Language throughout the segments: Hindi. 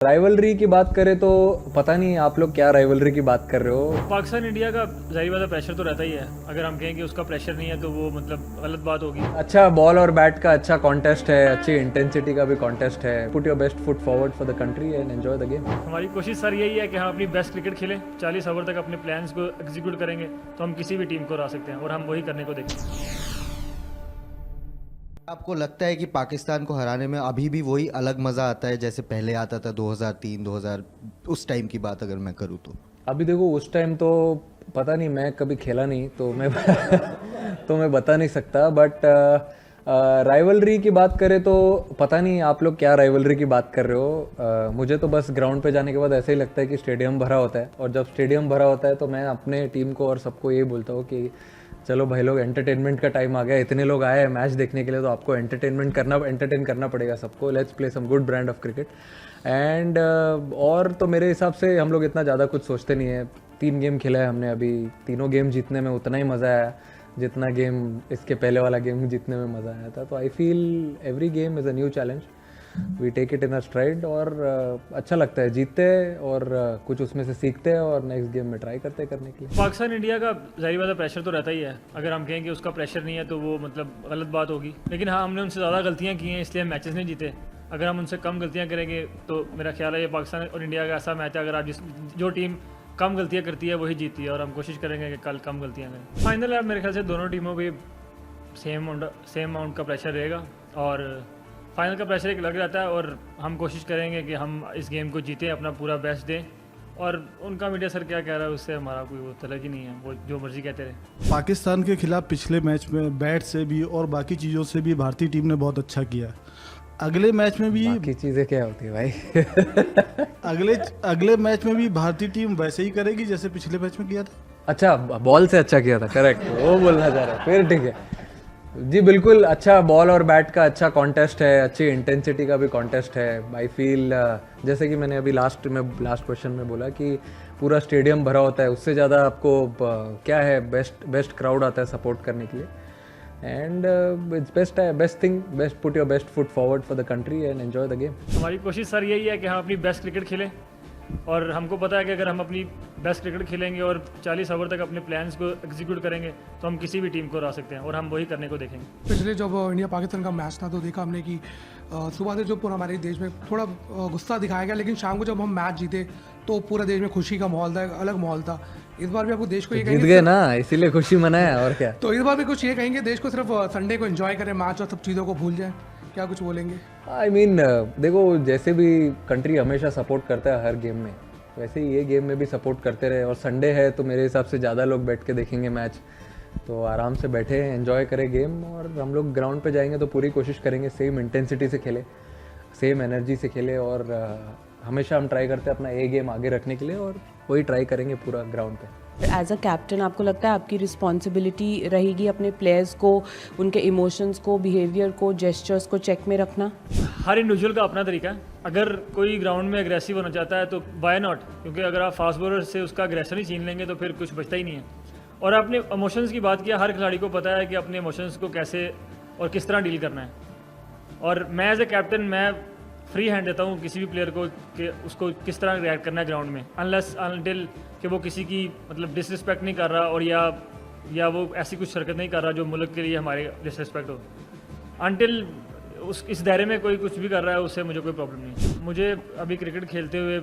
राइवलरी की बात करें तो पता नहीं आप लोग क्या राइवलरी की बात कर रहे हो। पाकिस्तान इंडिया का जाहिर बात है प्रेशर तो रहता ही है। अगर हम कहें कि उसका प्रेशर नहीं है तो वो मतलब गलत बात होगी। अच्छा बॉल और बैट का अच्छा कॉन्टेस्ट है, अच्छी इंटेंसिटी का भी कॉन्टेस्ट है। Put your best foot forward for the country and enjoy the game. हमारी कोशिश सर यही है कि हम अपनी बेस्ट क्रिकेट खेलें, 40 ओवर तक अपने प्लान्स को एग्जीक्यूट करेंगे तो हम किसी भी टीम को हरा सकते हैं और हम वही करने को देखेंगे। आपको लगता है कि पाकिस्तान को हराने में अभी भी वही अलग मज़ा आता है जैसे पहले आता था 2003 2000 उस टाइम की बात अगर मैं करूँ तो? अभी देखो उस टाइम तो पता नहीं, मैं कभी खेला नहीं तो मैं तो मैं बता नहीं सकता। बट राइवलरी की बात करें तो पता नहीं आप लोग क्या राइवलरी की बात कर रहे हो। मुझे तो बस ग्राउंड पे जाने के बाद ऐसे ही लगता है कि स्टेडियम भरा होता है, और जब स्टेडियम भरा होता है तो मैं अपने टीम को और सबको यही बोलता हूँ कि चलो भाई लोग, एंटरटेनमेंट का टाइम आ गया। इतने लोग आए हैं मैच देखने के लिए तो आपको एंटरटेन करना पड़ेगा सबको। Let's play some good brand of cricket and और तो मेरे हिसाब से हम लोग इतना ज़्यादा कुछ सोचते नहीं है। 3 गेम खेला है हमने अभी, तीनों गेम जीतने में उतना ही मज़ा आया जितना गेम इसके पहले वाला गेम जीतने में मज़ा आया था। तो I feel every game is a new challenge, we take it in a stride और अच्छा लगता है जीतते और कुछ उसमें से सीखते हैं और नेक्स्ट गेम में ट्राई करते करने के लिए। पाकिस्तान इंडिया का जाहिर बात है प्रेशर तो रहता ही है। अगर हम कहें कि उसका प्रेशर नहीं है तो वो मतलब गलत बात होगी। लेकिन हाँ, हमने उनसे ज़्यादा गलतियाँ की हैं इसलिए हम मैचेस नहीं जीते। अगर हम उनसे कम गलतियाँ करेंगे तो मेरा ख्याल है ये पाकिस्तान और इंडिया का ऐसा मैच है, अगर आप जो टीम कम गलतियाँ करती है वही जीतती है, और हम कोशिश करेंगे कि कल कम गलतियाँ करें। फाइनल है मेरे ख्याल से दोनों टीमों पे सेम अमाउंट का प्रेशर रहेगा, और फाइनल का प्रेशर एक अलग रहता है। और हम कोशिश करेंगे कि हम इस गेम को जीतें, अपना पूरा बेस्ट दें, और उनका मीडिया सर क्या कह रहा है उससे हमारा कोई वो तलक ही नहीं है, वो जो मर्जी कहते रहे। पाकिस्तान के खिलाफ पिछले मैच में बैट से भी और बाकी चीज़ों से भी भारतीय टीम ने बहुत अच्छा किया। अगले मैच में भी बाकी चीज़ें क्या होती है भाई? अगले मैच में भी भारतीय टीम वैसे ही करेगी जैसे पिछले मैच में किया था। अच्छा, बॉल से अच्छा किया था, करेक्ट, वो बोलना चाह रहा है, फिर ठीक है जी। बिल्कुल, अच्छा बॉल और बैट का अच्छा कॉन्टेस्ट है, अच्छी इंटेंसिटी का भी कॉन्टेस्ट है। आई फील जैसे कि मैंने अभी लास्ट क्वेश्चन में बोला कि पूरा स्टेडियम भरा होता है, उससे ज़्यादा आपको क्या है, बेस्ट क्राउड आता है सपोर्ट करने के लिए। And it's best put your best foot forward for the country and enjoy the game. हमारी कोशिश सर यही है कि हम अपनी बेस्ट क्रिकेट खेलें, और हमको पता है कि अगर हम अपनी बेस्ट क्रिकेट खेलेंगे और 40 ओवर तक अपने प्लान्स को एग्जीक्यूट करेंगे तो हम किसी भी टीम को हरा सकते हैं, और हम वही करने को देखेंगे। पिछले जब इंडिया पाकिस्तान का मैच था तो देखा हमने कि सुबह से जो पूरा हमारे देश में थोड़ा गुस्सा दिखाया गया, लेकिन शाम को जब हम मैच जीते तो पूरा देश में खुशी का माहौल था, एक अलग माहौल था। इस बार भी आपको देश को ये जीत गए ना, इसीलिए खुशी मनाया, और क्या। तो इस बार भी कुछ ये कहेंगे देश को सिर्फ संडे को एंजॉय करें, मैच और सब चीज़ों को भूल जाए, क्या कुछ बोलेंगे? आई मीन देखो, जैसे भी कंट्री हमेशा सपोर्ट करता है हर गेम में, वैसे ही ये गेम में भी सपोर्ट करते रहे। और संडे है तो मेरे हिसाब से ज़्यादा लोग बैठ के देखेंगे मैच, तो आराम से बैठे एंजॉय करें गेम। और हम लोग ग्राउंड पे जाएंगे तो पूरी कोशिश करेंगे सेम इंटेंसिटी से खेले, सेम एनर्जी से खेले, और हमेशा हम ट्राई करते हैं अपना ए गेम आगे रखने के लिए, और वही ट्राई करेंगे पूरा ग्राउंड पे। एज अ कैप्टन आपको लगता है आपकी रिस्पॉन्सिबिलिटी रहेगी अपने प्लेयर्स को, उनके इमोशंस को, बिहेवियर को, जेस्चर्स को चेक में रखना? हर इंडिविजुअल का अपना तरीका है। अगर कोई ग्राउंड में एग्रेसिव होना चाहता है तो वाई नॉट, क्योंकि अगर आप फास्ट बॉलर से उसका एग्रेशन ही छीन लेंगे तो फिर कुछ बचता ही नहीं है। और आपने इमोशंस की बात किया, हर खिलाड़ी को पता है कि अपने इमोशंस को कैसे और किस तरह डील करना है। और मैं एज ए कैप्टन मैं फ्री हैंड देता हूँ किसी भी प्लेयर को कि उसको किस तरह रिएक्ट करना है ग्राउंड में, अनलेस अनटिल कि वो किसी की मतलब डिसरिस्पेक्ट नहीं कर रहा, और या वो ऐसी कुछ हरकत नहीं कर रहा जो मुल्क के लिए हमारे डिसरिस्पेक्ट हो। अनटिल इस दायरे में कोई कुछ भी कर रहा है उससे मुझे कोई प्रॉब्लम नहीं। मुझे अभी क्रिकेट खेलते हुए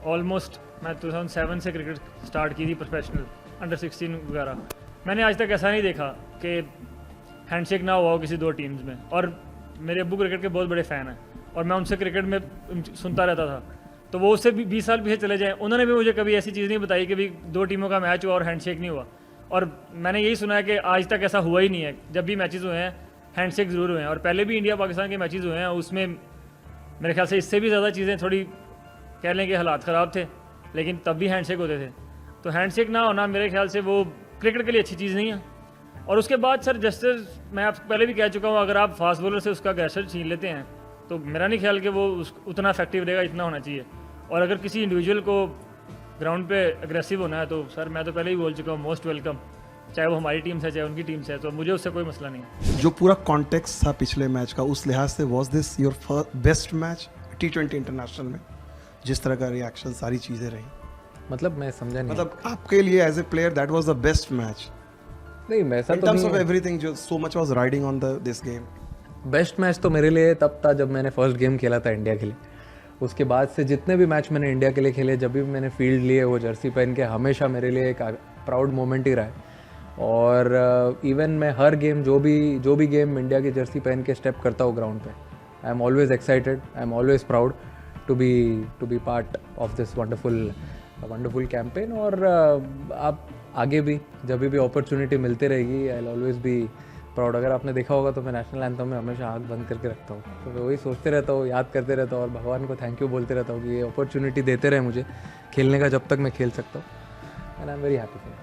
ऑलमोस्ट मैं 2007 से क्रिकेट स्टार्ट की थी प्रोफेशनल, अंडर 16 वगैरह। मैंने आज तक ऐसा नहीं देखा कि हैंडशेक ना हुआ हो किसी 2 टीम्स में। और मेरे अब्बू क्रिकेट के बहुत बड़े फ़ैन हैं, और मैं उनसे क्रिकेट में सुनता रहता था, तो वो उससे भी 20 साल पीछे चले जाएँ, उन्होंने भी मुझे कभी ऐसी चीज़ नहीं बताई कि भी 2 टीमों का मैच हुआ और हैंडशेक नहीं हुआ। और मैंने यही सुना है कि आज तक ऐसा हुआ ही नहीं है। जब भी मैचेस हुए हैं हैंडशेक ज़रूर हुए हैं, और पहले भी इंडिया पाकिस्तान के मैचेस हुए हैं उसमें मेरे ख्याल से इससे भी ज़्यादा चीज़ें थोड़ी कह लें कि हालात ख़राब थे, लेकिन तब भी हैंडशेक होते थे। तो हैंडशेक ना होना मेरे ख्याल से वो क्रिकेट के लिए अच्छी चीज़ नहीं है। और उसके बाद सर, जैसे मैं आपको पहले भी कह चुका हूँ, अगर आप फास्ट बॉलर से उसका एग्रेशन छीन लेते हैं तो मेरा नहीं ख्याल कि वो उतना इफेक्टिव रहेगा जितना होना चाहिए। और अगर किसी इंडिविजुअल को ग्राउंड पे एग्रेसिव होना है तो सर मैं तो पहले ही बोल चुका हूँ, मोस्ट वेलकम, चाहे वो हमारी टीम से चाहे उनकी टीम से है, तो मुझे उससे कोई मसला नहीं है। जो पूरा कॉन्टेक्स्ट था पिछले मैच का, उस लिहाज से was this your best match T20 international में? जिस तरह का रिएक्शन, सारी चीज़ें रही, मतलब मैं समझा नहीं। मतलब आपके लिए as a player that was the best match नहीं वैसा इन तो टर्म्स ऑफ नहीं। एवरीथिंग, जो so much was riding on the this game? Best match तो मेरे लिए तब था जब मैंने फर्स्ट गेम खेला था इंडिया के लिए। उसके बाद से जितने भी मैच मैंने इंडिया के लिए खेले, जब भी मैंने फील्ड लिए वो जर्सी पहन के, हमेशा मेरे लिए एक प्राउड मोमेंट ही रहा है। और इवन मैं हर गेम जो भी गेम इंडिया की जर्सी पहन के स्टेप करता हूँ ग्राउंड पे, I am always excited, I am always proud to be part of this wonderful campaign. और आप आगे भी जब भी अपॉर्चुनिटी मिलती रहेगी, I will always be proud. अगर आपने देखा होगा तो मैं नेशनल एंथम में हमेशा आँख बंद करके रखता हूँ, तो मैं वही सोचते रहता हूँ, याद करते रहता हूँ और भगवान को थैंक यू बोलते रहता हूँ कि ये अपॉर्चुनिटी देते रहे मुझे खेलने का जब तक मैं खेल सकता हूँ। And I am very happy for